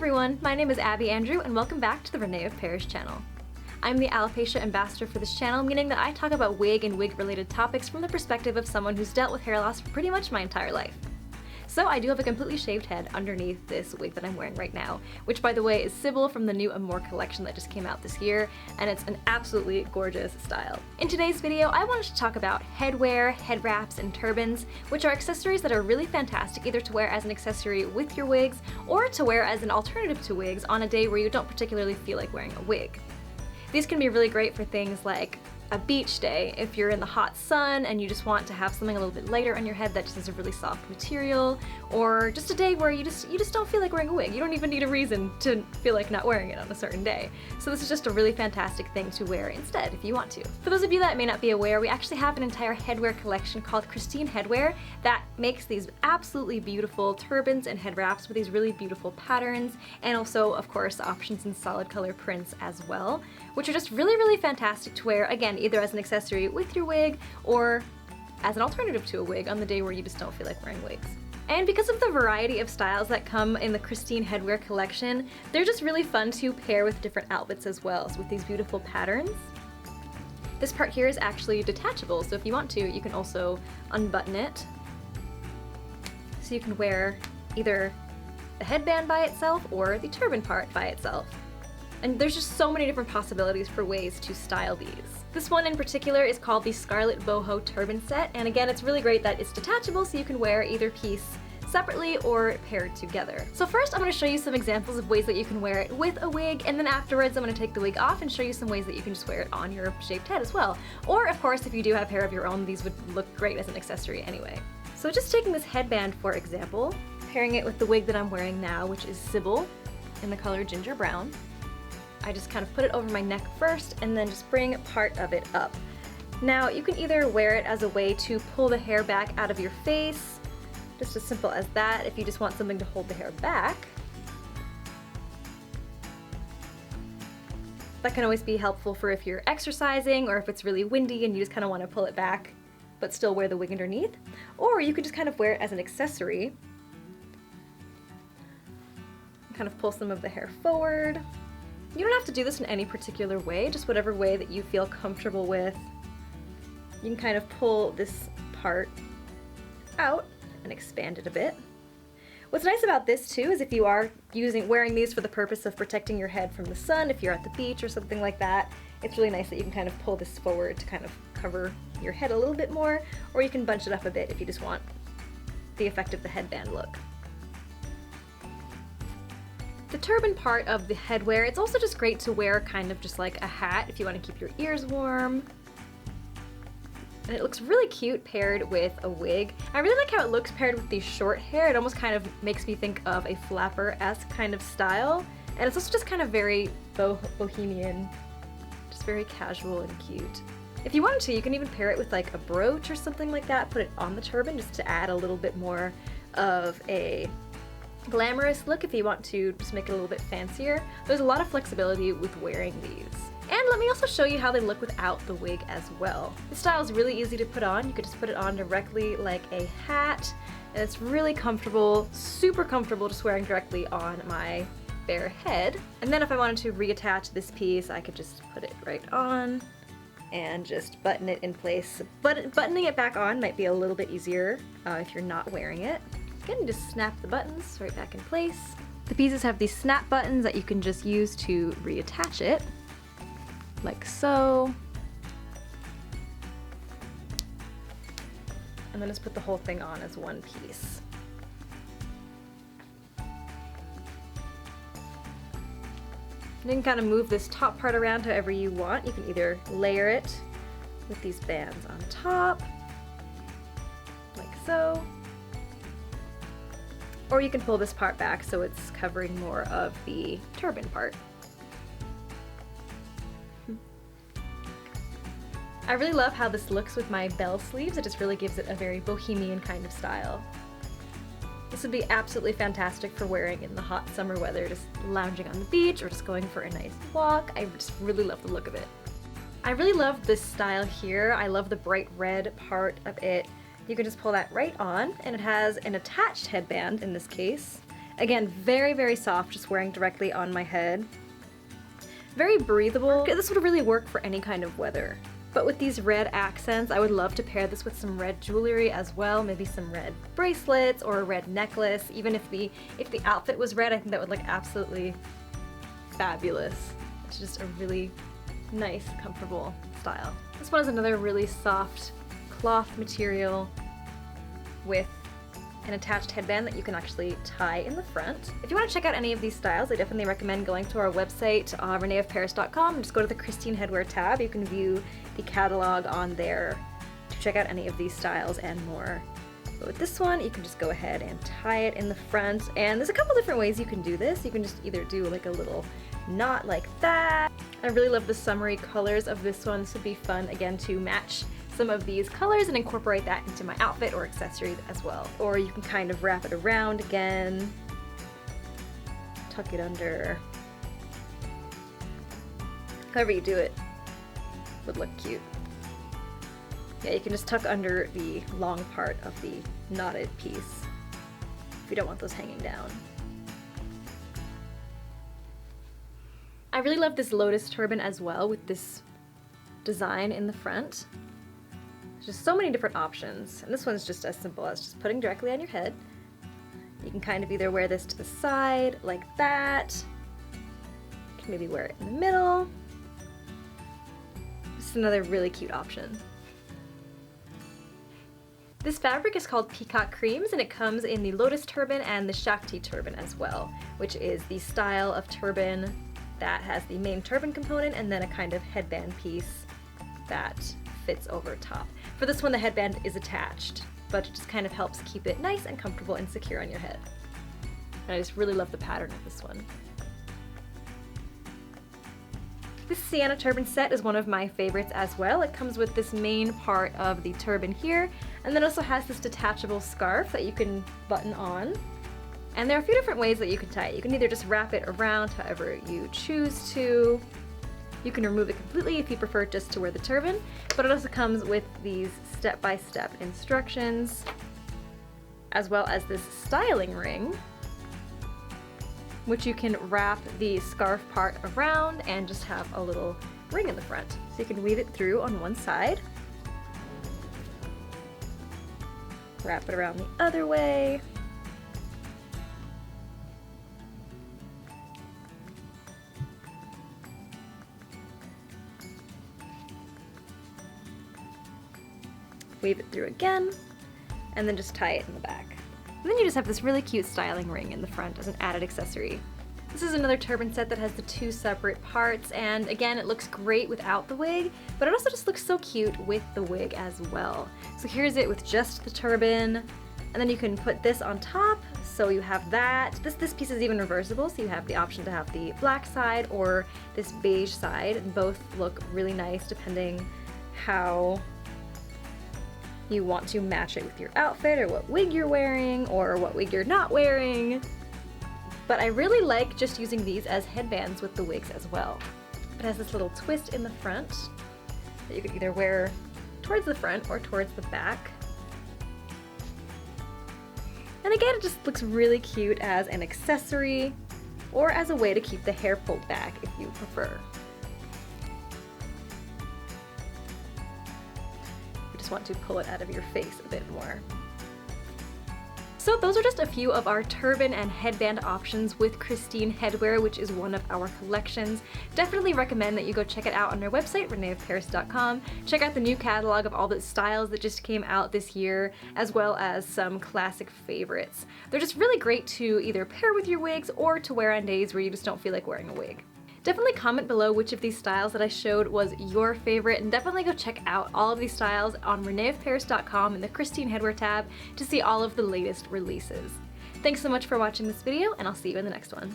everyone, my name is Abby Andrew and welcome back to the René of Paris channel. I'm the alopecia ambassador for this channel, meaning that I talk about wig and wig related topics from the perspective of someone who's dealt with hair loss for pretty much my entire life. So I do have a completely shaved head underneath this wig that I'm wearing right now, which by the way is SYBIL from the new Amore collection that just came out this year, and it's an absolutely gorgeous style. In today's video, I wanted to talk about headwear, head wraps, and turbans, which are accessories that are really fantastic either to wear as an accessory with your wigs, or to wear as an alternative to wigs on a day where you don't particularly feel like wearing a wig. These can be really great for things like a beach day, if you're in the hot sun and you just want to have something a little bit lighter on your head that just is a really soft material, or just a day where you just don't feel like wearing a wig. You don't even need a reason to feel like not wearing it on a certain day. So this is just a really fantastic thing to wear instead if you want to. For those of you that may not be aware, we actually have an entire headwear collection called Christine Headwear that makes these absolutely beautiful turbans and head wraps with these really beautiful patterns, and also of course options in solid color prints as well, which are just really fantastic to wear, again, either as an accessory with your wig or as an alternative to a wig on the day where you just don't feel like wearing wigs. And because of the variety of styles that come in the Christine Headwear collection, they're just really fun to pair with different outfits as well, so with these beautiful patterns. This part here is actually detachable, so if you want to, you can also unbutton it. So you can wear either the headband by itself or the turban part by itself. And there's just so many different possibilities for ways to style these. This one in particular is called the Scarlett BOHO Turban Set, and again it's really great that it's detachable so you can wear either piece separately or paired together. So first I'm going to show you some examples of ways that you can wear it with a wig, and then afterwards I'm going to take the wig off and show you some ways that you can just wear it on your shaved head as well. Or of course if you do have hair of your own, these would look great as an accessory anyway. So just taking this headband for example, pairing it with the wig that I'm wearing now, which is SYBIL in the color ginger brown. I just kind of put it over my neck first and then just bring part of it up. Now you can either wear it as a way to pull the hair back out of your face, just as simple as that if you just want something to hold the hair back. That can always be helpful for if you're exercising or if it's really windy and you just kind of want to pull it back but still wear the wig underneath. Or you could just kind of wear it as an accessory. Kind of pull some of the hair forward. You don't have to do this in any particular way, just whatever way that you feel comfortable with. You can kind of pull this part out and expand it a bit. What's nice about this too is if you are wearing these for the purpose of protecting your head from the sun, if you're at the beach or something like that, it's really nice that you can kind of pull this forward to kind of cover your head a little bit more, or you can bunch it up a bit if you just want the effect of the headband look. The turban part of the headwear, it's also just great to wear kind of just like a hat if you want to keep your ears warm. And it looks really cute paired with a wig. I really like how it looks paired with the short hair. It almost kind of makes me think of a flapper-esque kind of style. And it's also just kind of very bohemian, just very casual and cute. If you wanted to, you can even pair it with like a brooch or something like that, put it on the turban just to add a little bit more of a glamorous look if you want to just make it a little bit fancier. There's a lot of flexibility with wearing these. And let me also show you how they look without the wig as well. This style is really easy to put on. You could just put it on directly like a hat, and it's really comfortable, super comfortable just wearing directly on my bare head. And then if I wanted to reattach this piece, I could just put it right on and just button it in place. Buttoning it back on might be a little bit easier if you're not wearing it. Again, just snap the buttons right back in place. The pieces have these snap buttons that you can just use to reattach it, like so. And then just put the whole thing on as one piece. And you can kind of move this top part around however you want. You can either layer it with these bands on top, like so. Or you can pull this part back so it's covering more of the turban part. I really love how this looks with my bell sleeves. It just really gives it a very bohemian kind of style. This would be absolutely fantastic for wearing in the hot summer weather, just lounging on the beach or just going for a nice walk. I just really love the look of it. I really love this style here. I love the bright red part of it. You can just pull that right on, and it has an attached headband in this case, Again, very, very soft, just wearing directly on my head. Very breathable. This would really work for any kind of weather. But with these red accents, I would love to pair this with some red jewelry as well, maybe some red bracelets or a red necklace. Even if the outfit was red, I think that would look absolutely fabulous. It's just a really nice, comfortable style. This one is another really soft cloth material with an attached headband that you can actually tie in the front. If you want to check out any of these styles, I definitely recommend going to our website, reneofparis.com, and just go to the Christine Headwear tab. You can view the catalog on there to check out any of these styles and more. But with this one, you can just go ahead and tie it in the front, and there's a couple different ways you can do this. You can just either do like a little knot like that. I really love the summery colors of this one. This would be fun, again, to match some of these colors and incorporate that into my outfit or accessories as well. Or you can kind of wrap it around again, tuck it under. However you do it would look cute. Yeah, you can just tuck under the long part of the knotted piece if you don't want those hanging down. I really love this Lotus turban as well with this design in the front. There's just so many different options, and this one's just as simple as just putting directly on your head. You can kind of either wear this to the side like that, you can maybe wear it in the middle. Just another really cute option. This fabric is called Peacock Creams, and it comes in the Lotus turban and the SHAKTI turban as well, which is the style of turban that has the main turban component and then a kind of headband piece that fits over top. For this one, the headband is attached, but it just kind of helps keep it nice and comfortable and secure on your head. And I just really love the pattern of this one. This Sienna turban set is one of my favorites as well. It comes with this main part of the turban here, and then also has this detachable scarf that you can button on. And there are a few different ways that you can tie it. You can either just wrap it around however you choose to. You can remove it completely if you prefer just to wear the turban, but it also comes with these step-by-step instructions, as well as this styling ring, which you can wrap the scarf part around and just have a little ring in the front. So you can weave it through on one side, wrap it around the other way, weave it through again, and then just tie it in the back. And then you just have this really cute styling ring in the front as an added accessory. This is another turban set that has the two separate parts, and again, it looks great without the wig, but it also just looks so cute with the wig as well. So here's it with just the turban, and then you can put this on top, so you have that. This piece is even reversible, so you have the option to have the black side or this beige side, and both look really nice depending how you want to match it with your outfit or what wig you're wearing or what wig you're not wearing. But I really like just using these as headbands with the wigs as well. It has this little twist in the front that you could either wear towards the front or towards the back. And again, it just looks really cute as an accessory or as a way to keep the hair pulled back if you prefer. Want to pull it out of your face a bit more. So those are just a few of our turban and headband options with Christine Headwear, which is one of our collections. Definitely recommend that you go check it out on our website, reneofparis.com. Check out the new catalog of all the styles that just came out this year, as well as some classic favorites. They're just really great to either pair with your wigs or to wear on days where you just don't feel like wearing a wig. Definitely comment below which of these styles that I showed was your favorite, and definitely go check out all of these styles on reneofparis.com in the Christine Headwear tab to see all of the latest releases. Thanks so much for watching this video, and I'll see you in the next one.